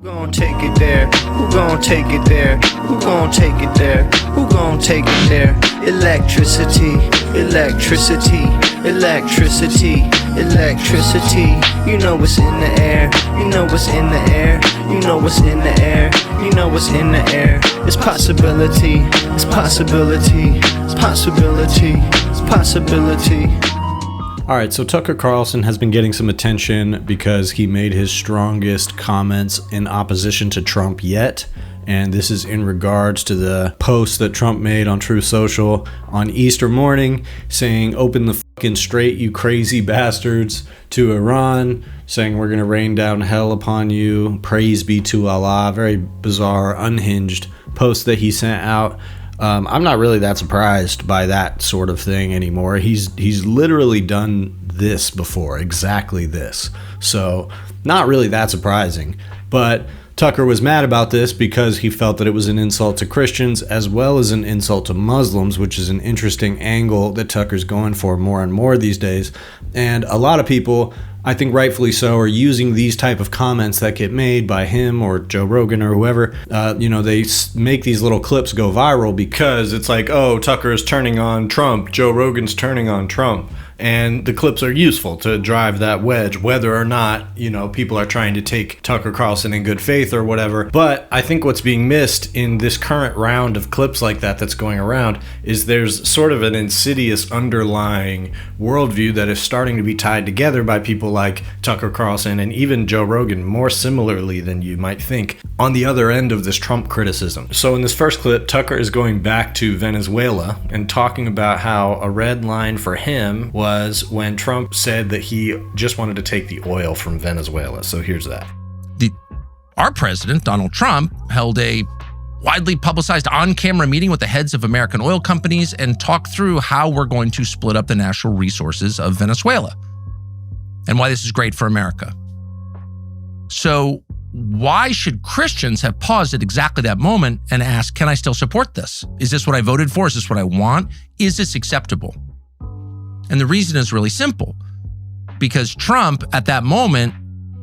Who gon' take it there? Who gon' take it there? Who gon' take it there? Who gon' take it there? Electricity, electricity, electricity, electricity. You know what's in the air. You know what's in the air. You know what's in the air. You know what's in the air. It's possibility. It's possibility. It's possibility. It's possibility. All right, so Tucker Carlson has been getting some attention because he made his strongest comments in opposition to Trump yet. And this is in regards to the post that Trump made on Truth Social on Easter morning saying, "Open the fucking strait, you crazy bastards," to Iran, saying we're going to rain down hell upon you. Praise be to Allah. Very bizarre, unhinged post that he sent out. I'm not really that surprised by that sort of thing anymore. He's literally done this before, exactly this. So not really that surprising. But Tucker was mad about this because he felt that it was an insult to Christians as well as an insult to Muslims, which is an interesting angle that Tucker's going for more and more these days. And a lot of people, I think rightfully so, are using these type of comments that get made by him or Joe Rogan or whoever. They make these little clips go viral because it's like, oh, Tucker is turning on Trump, Joe Rogan's turning on Trump. And the clips are useful to drive that wedge, whether or not, people are trying to take Tucker Carlson in good faith or whatever. But I think what's being missed in this current round of clips like that that's going around is there's sort of an insidious underlying worldview that is starting to be tied together by people like Tucker Carlson and even Joe Rogan more similarly than you might think on the other end of this Trump criticism. So in this first clip, Tucker is going back to Venezuela and talking about how a red line for him was when Trump said that he just wanted to take the oil from Venezuela. So here's that. Our president, Donald Trump, held a widely publicized on-camera meeting with the heads of American oil companies and talked through how we're going to split up the natural resources of Venezuela and why this is great for America. So why should Christians have paused at exactly that moment and asked, can I still support this? Is this what I voted for? Is this what I want? Is this acceptable? And the reason is really simple, because Trump at that moment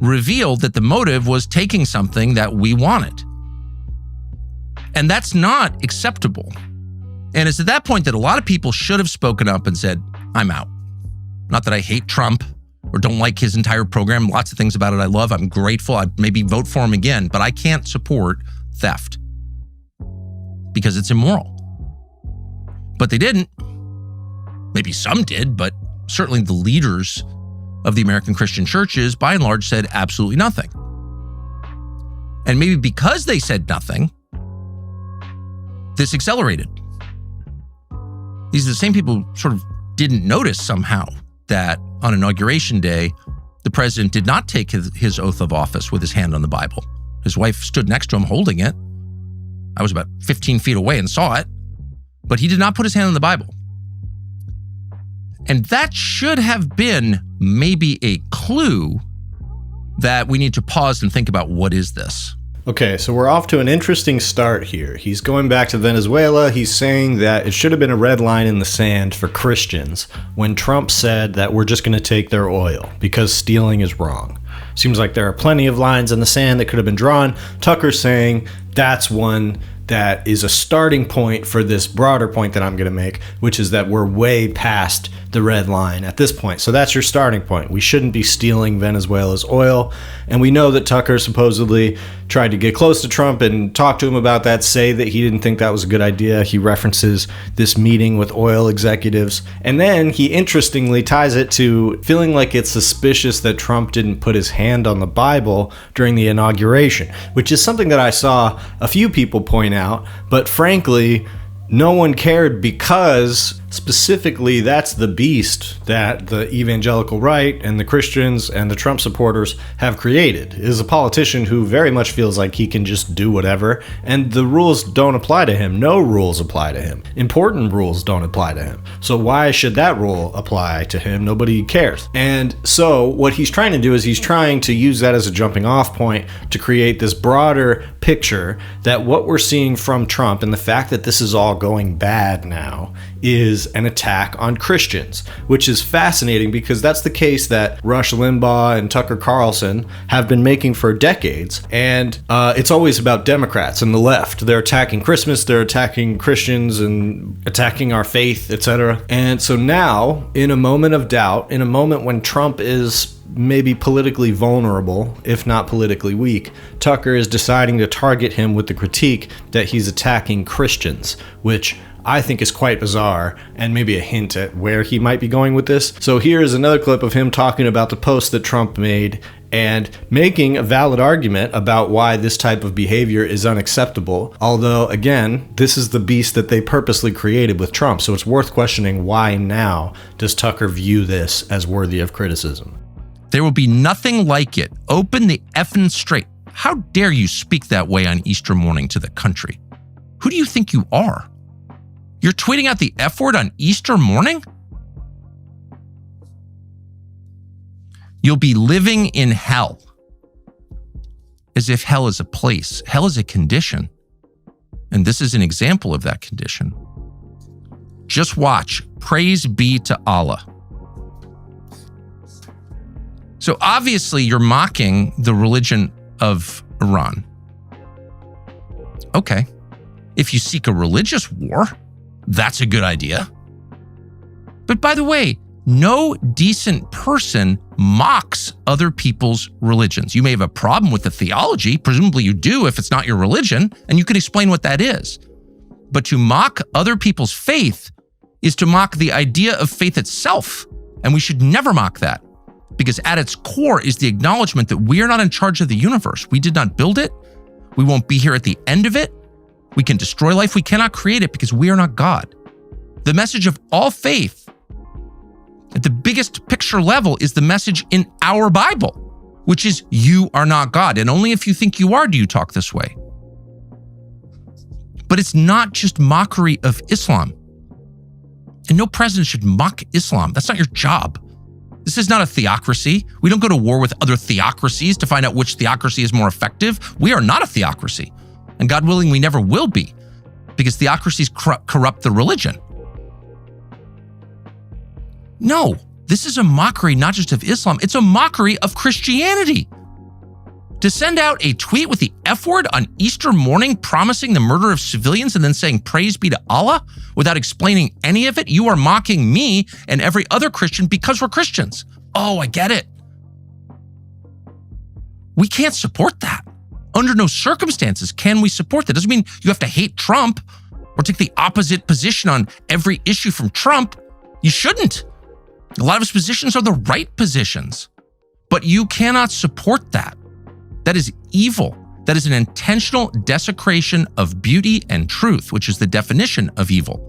revealed that the motive was taking something that we wanted. And that's not acceptable. And it's at that point that a lot of people should have spoken up and said, I'm out. Not that I hate Trump or don't like his entire program. Lots of things about it I love. I'm grateful. I'd maybe vote for him again, but I can't support theft because it's immoral. But they didn't. Maybe some did, but certainly the leaders of the American Christian churches, by and large, said absolutely nothing. And maybe because they said nothing, this accelerated. These are the same people who sort of didn't notice somehow that on Inauguration Day, the president did not take his oath of office with his hand on the Bible. His wife stood next to him holding it. I was about 15 feet away and saw it, but he did not put his hand on the Bible. And that should have been maybe a clue that we need to pause and think about, what is this? Okay, so we're off to an interesting start here. He's going back to Venezuela. He's saying that it should have been a red line in the sand for Christians when Trump said that we're just going to take their oil because stealing is wrong. Seems like there are plenty of lines in the sand that could have been drawn. Tucker's saying that's one that is a starting point for this broader point that I'm going to make, which is that we're way past the red line at this point. So that's your starting point. We shouldn't be stealing Venezuela's oil. And we know that Tucker supposedly tried to get close to Trump and talk to him about that, say that he didn't think that was a good idea. He references this meeting with oil executives. And then he interestingly ties it to feeling like it's suspicious that Trump didn't put his hand on the Bible during the inauguration, which is something that I saw a few people point out, but frankly, no one cared because specifically that's the beast that the evangelical right and the Christians and the Trump supporters have created, is a politician who very much feels like he can just do whatever and the rules don't apply to him. No rules apply to him. Important rules don't apply to him. So why should that rule apply to him? Nobody cares. And so what he's trying to do is he's trying to use that as a jumping off point to create this broader picture that what we're seeing from Trump and the fact that this is all going bad now is an attack on Christians, which is fascinating because that's the case that Rush Limbaugh and Tucker Carlson have been making for decades. And it's always about Democrats and the left. They're attacking Christmas, they're attacking Christians and attacking our faith, etc. And so now, in a moment of doubt, in a moment when Trump is maybe politically vulnerable, if not politically weak, Tucker is deciding to target him with the critique that he's attacking Christians, which I think is quite bizarre and maybe a hint at where he might be going with this. So here's another clip of him talking about the post that Trump made and making a valid argument about why this type of behavior is unacceptable. Although, again, this is the beast that they purposely created with Trump, so it's worth questioning why now does Tucker view this as worthy of criticism. There will be nothing like it. Open the effing straight. How dare you speak that way on Easter morning to the country? Who do you think you are? You're tweeting out the F word on Easter morning? You'll be living in hell. As if hell is a place. Hell is a condition. And this is an example of that condition. Just watch. Praise be to Allah. So obviously you're mocking the religion of Iran. Okay. If you seek a religious war, that's a good idea. But by the way, no decent person mocks other people's religions. You may have a problem with the theology, presumably you do if it's not your religion, and you can explain what that is. But to mock other people's faith is to mock the idea of faith itself, and we should never mock that. Because at its core is the acknowledgement that we are not in charge of the universe. We did not build it. We won't be here at the end of it. We can destroy life. We cannot create it because we are not God. The message of all faith at the biggest picture level is the message in our Bible, which is you are not God. And only if you think you are do you talk this way. But it's not just mockery of Islam. And no president should mock Islam. That's not your job. This is not a theocracy. We don't go to war with other theocracies to find out which theocracy is more effective. We are not a theocracy. And God willing, we never will be, because theocracies corrupt the religion. No, this is a mockery not just of Islam, it's a mockery of Christianity. To send out a tweet with the F word on Easter morning promising the murder of civilians and then saying praise be to Allah without explaining any of it, you are mocking me and every other Christian because we're Christians. Oh, I get it. We can't support that. Under no circumstances can we support that. Doesn't mean you have to hate Trump or take the opposite position on every issue from Trump. You shouldn't. A lot of his positions are the right positions, but you cannot support that. That is evil. That is an intentional desecration of beauty and truth, which is the definition of evil.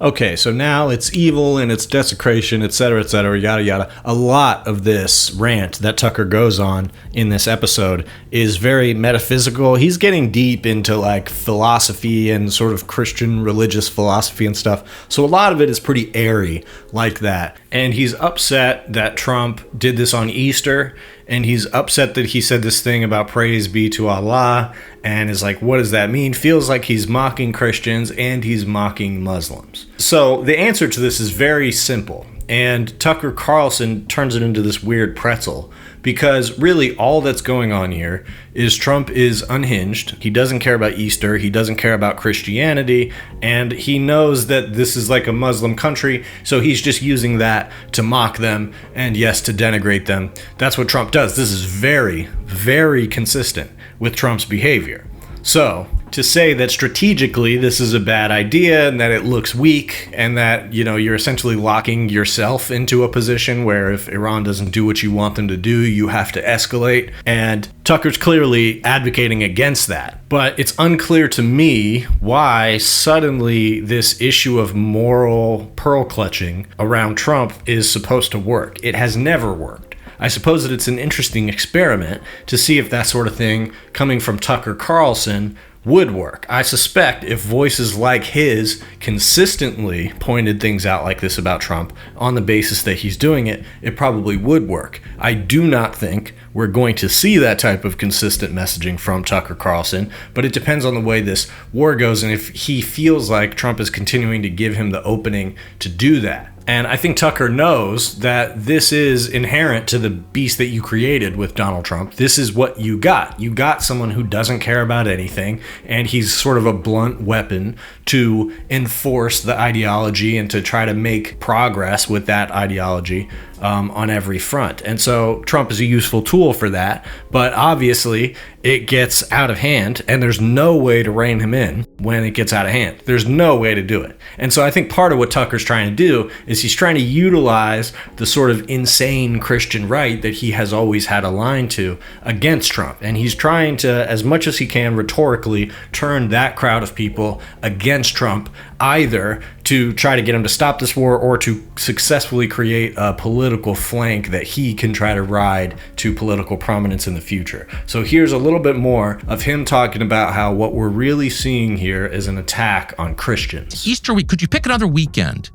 Okay, so now it's evil and it's desecration, etc., yada, yada. A lot of this rant that Tucker goes on in this episode is very metaphysical. He's getting deep into like philosophy and sort of Christian religious philosophy and stuff. So a lot of it is pretty airy like that. And he's upset that Trump did this on Easter. And he's upset that he said this thing about praise be to Allah, and is like, what does that mean? Feels like he's mocking Christians and he's mocking Muslims. So the answer to this is very simple. And Tucker Carlson turns it into this weird pretzel, because really all that's going on here is Trump is unhinged. He doesn't care about Easter. He doesn't care about Christianity. And he knows that this is like a Muslim country. So he's just using that to mock them and, yes, to denigrate them. That's what Trump does. This is very, very consistent with Trump's behavior. So to say that strategically this is a bad idea and that it looks weak and that, you know, you're essentially locking yourself into a position where if Iran doesn't do what you want them to do, you have to escalate. And Tucker's clearly advocating against that. But it's unclear to me why suddenly this issue of moral pearl clutching around Trump is supposed to work. It has never worked. I suppose that it's an interesting experiment to see if that sort of thing coming from Tucker Carlson would work. I suspect if voices like his consistently pointed things out like this about Trump on the basis that he's doing it, it probably would work. I do not think we're going to see that type of consistent messaging from Tucker Carlson, but it depends on the way this war goes and if he feels like Trump is continuing to give him the opening to do that. And I think Tucker knows that this is inherent to the beast that you created with Donald Trump. This is what you got. You got someone who doesn't care about anything, and he's sort of a blunt weapon to enforce the ideology and to try to make progress with that ideology on every front. And so Trump is a useful tool for that, but obviously it gets out of hand, and there's no way to rein him in when it gets out of hand. There's no way to do it. And so I think part of what Tucker's trying to do is he's trying to utilize the sort of insane Christian right that he has always had a line to against Trump. And he's trying to, as much as he can rhetorically, turn that crowd of people against Trump, either to try to get him to stop this war or to successfully create a political flank that he can try to ride to political prominence in the future. So here's a little bit more of him talking about how what we're really seeing here is an attack on Christians. Easter week, could you pick another weekend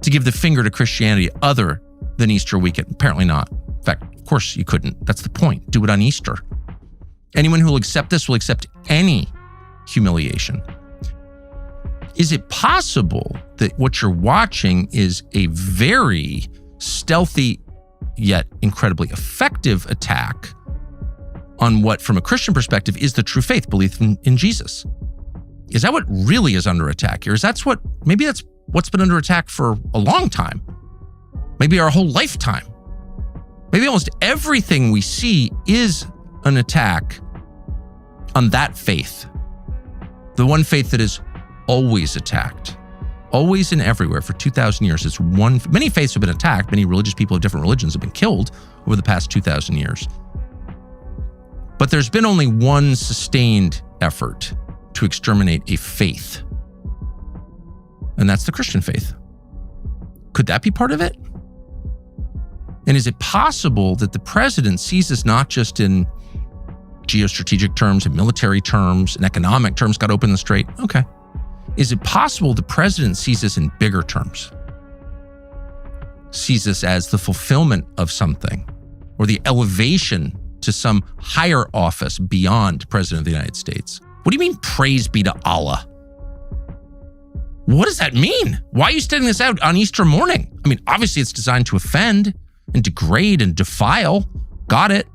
to give the finger to Christianity other than Easter weekend? Apparently not. In fact, of course you couldn't. That's the point. Do it on Easter. Anyone who will accept this will accept any humiliation. Is it possible that what you're watching is a very stealthy yet incredibly effective attack on what, from a Christian perspective, is the true faith, belief in Jesus? Is that what really is under attack here? Maybe that's what's been under attack for a long time, maybe our whole lifetime. Maybe almost everything we see is an attack on that faith, the one faith that is always attacked, always and everywhere for 2,000 years. It's one. Many faiths have been attacked. Many religious people of different religions have been killed over the past 2,000 years. But there's been only one sustained effort to exterminate a faith, and that's the Christian faith. Could that be part of it? And is it possible that the president sees this not just in geostrategic terms and military terms and economic terms, got open and straight? Okay. Is it possible the president sees this in bigger terms? Sees this as the fulfillment of something or the elevation to some higher office beyond President of the United States? What do you mean, praise be to Allah? What does that mean? Why are you sending this out on Easter morning? I mean, obviously it's designed to offend and degrade and defile. Got it.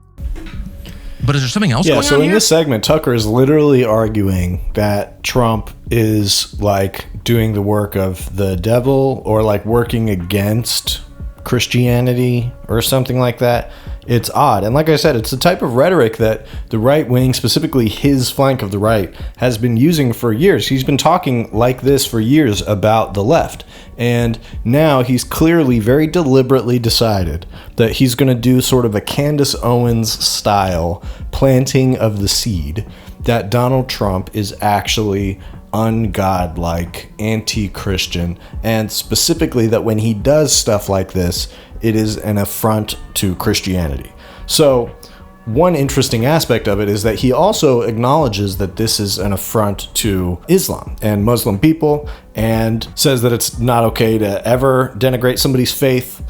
But is there something else going on here? Yeah, so in this segment, Tucker is literally arguing that Trump is like doing the work of the devil or like working against Christianity or something like that. It's odd. And like I said, it's the type of rhetoric that the right wing, specifically his flank of the right, has been using for years. He's been talking like this for years about the left. And now he's clearly very deliberately decided that he's going to do sort of a Candace Owens style planting of the seed that Donald Trump is actually ungodlike, anti-Christian, and specifically that when he does stuff like this, it is an affront to Christianity. So one interesting aspect of it is that he also acknowledges that this is an affront to Islam and Muslim people, and says that it's not okay to ever denigrate somebody's faith.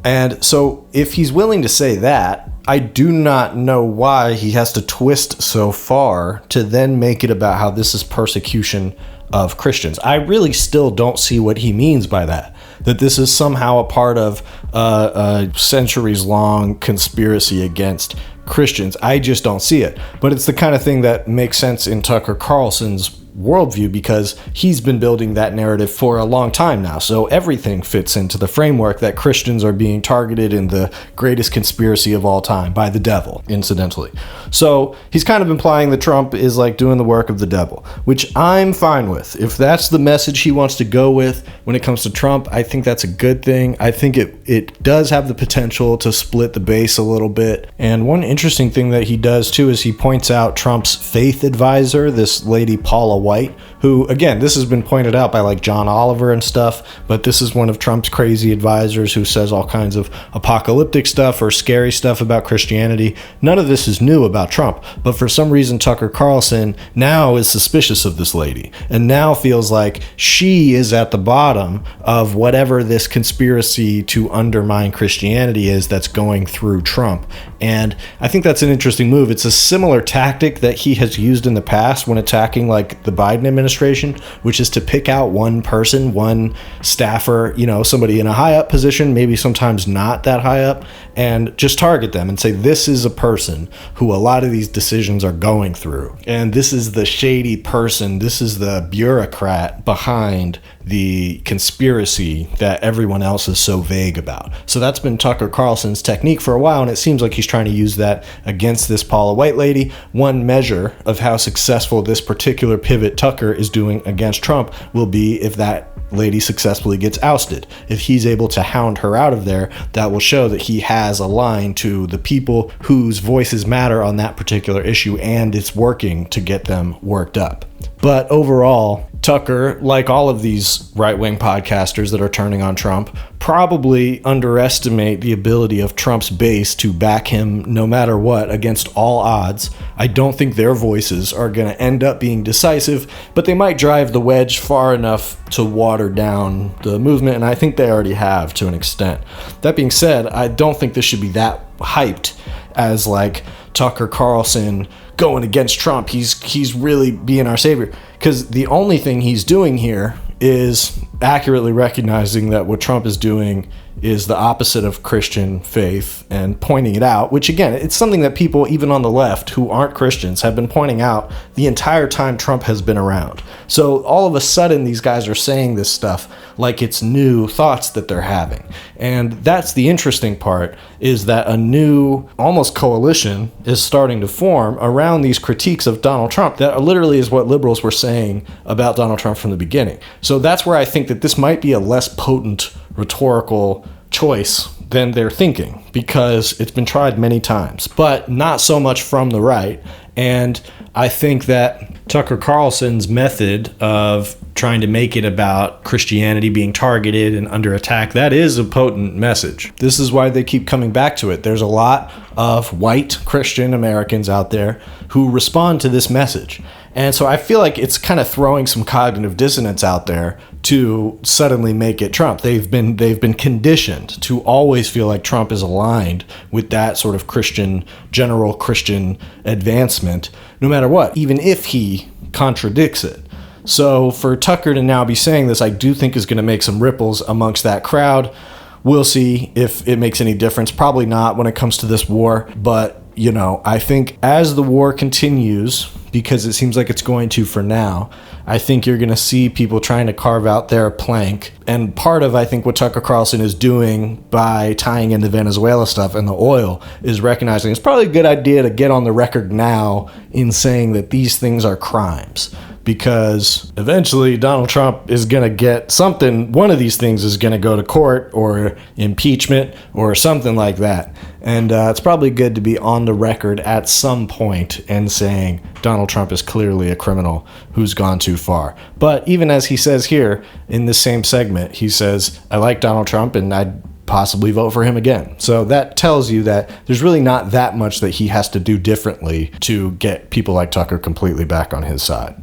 And so if he's willing to say that, I do not know why he has to twist so far to then make it about how this is persecution of Christians. I really still don't see what he means by that this is somehow a part of a centuries-long conspiracy against Christians. I just don't see it. But it's the kind of thing that makes sense in Tucker Carlson's worldview, because he's been building that narrative for a long time now. So everything fits into the framework that Christians are being targeted in the greatest conspiracy of all time by the devil, incidentally. So he's kind of implying that Trump is like doing the work of the devil, which I'm fine with. If that's the message he wants to go with when it comes to Trump, I think that's a good thing. I think it does have the potential to split the base a little bit. And one interesting thing that he does too is he points out Trump's faith advisor, this lady Paula White, who, again, this has been pointed out by like John Oliver and stuff, but this is one of Trump's crazy advisors who says all kinds of apocalyptic stuff or scary stuff about Christianity. None of this is new about Trump, but for some reason Tucker Carlson now is suspicious of this lady and now feels like she is at the bottom of whatever this conspiracy to undermine Christianity is that's going through Trump. And I think that's an interesting move. It's a similar tactic that he has used in the past when attacking like the Biden administration, which is to pick out one person, one staffer, you know, somebody in a high up position, maybe sometimes not that high up, and just target them and say, this is a person who a lot of these decisions are going through. And this is the shady person. This is the bureaucrat behind the conspiracy that everyone else is so vague about. So that's been Tucker Carlson's technique for a while, and it seems like he's trying to use that against this Paula White lady. One measure of how successful this particular pivot Tucker is doing against Trump will be if that lady successfully gets ousted. If he's able to hound her out of there, that will show that he has a line to the people whose voices matter on that particular issue, and it's working to get them worked up. But overall, Tucker, like all of these right-wing podcasters that are turning on Trump, probably underestimate the ability of Trump's base to back him no matter what against all odds. I don't think their voices are going to end up being decisive, but they might drive the wedge far enough to water down the movement, and I think they already have to an extent. That being said, I don't think this should be that hyped as like Tucker Carlson going against Trump. He's really being our savior, because the only thing he's doing here is accurately recognizing that what Trump is doing is the opposite of Christian faith and pointing it out, which again, it's something that people even on the left who aren't Christians have been pointing out the entire time Trump has been around. So all of a sudden these guys are saying this stuff like it's new thoughts that they're having. And that's the interesting part, is that a new almost coalition is starting to form around these critiques of Donald Trump that literally is what liberals were saying about Donald Trump from the beginning. So that's where I think that this might be a less potent rhetorical choice than they're thinking, because it's been tried many times, but not so much from the right. And I think that Tucker Carlson's method of trying to make it about Christianity being targeted and under attack, that is a potent message. This is why they keep coming back to it. There's a lot of white Christian Americans out there who respond to this message. And so I feel like it's kind of throwing some cognitive dissonance out there to suddenly make it Trump. They've been conditioned to always feel like Trump is aligned with that sort of Christian, general Christian advancement, no matter what, even if he contradicts it. So for Tucker to now be saying this, I do think is going to make some ripples amongst that crowd. We'll see if it makes any difference. Probably not when it comes to this war. But, you know, I think as the war continues, because it seems like it's going to for now, I think you're going to see people trying to carve out their plank. And part of, I think, what Tucker Carlson is doing by tying in the Venezuela stuff and the oil is recognizing it's probably a good idea to get on the record now in saying that these things are crimes. Because eventually Donald Trump is going to get something. One of these things is going to go to court or impeachment or something like that. And it's probably good to be on the record at some point and saying Donald Trump is clearly a criminal who's gone too far. But even as he says here in this same segment, he says, I like Donald Trump and I'd possibly vote for him again. So that tells you that there's really not that much that he has to do differently to get people like Tucker completely back on his side.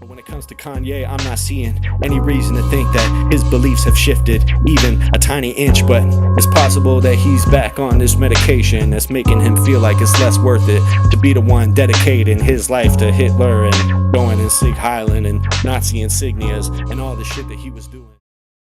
When it comes to Kanye, I'm not seeing any reason to think that his beliefs have shifted even a tiny inch, but it's possible that he's back on this medication that's making him feel like it's less worth it to be the one dedicating his life to Hitler and going and Sieg Heiland and Nazi insignias and all the shit that he was doing.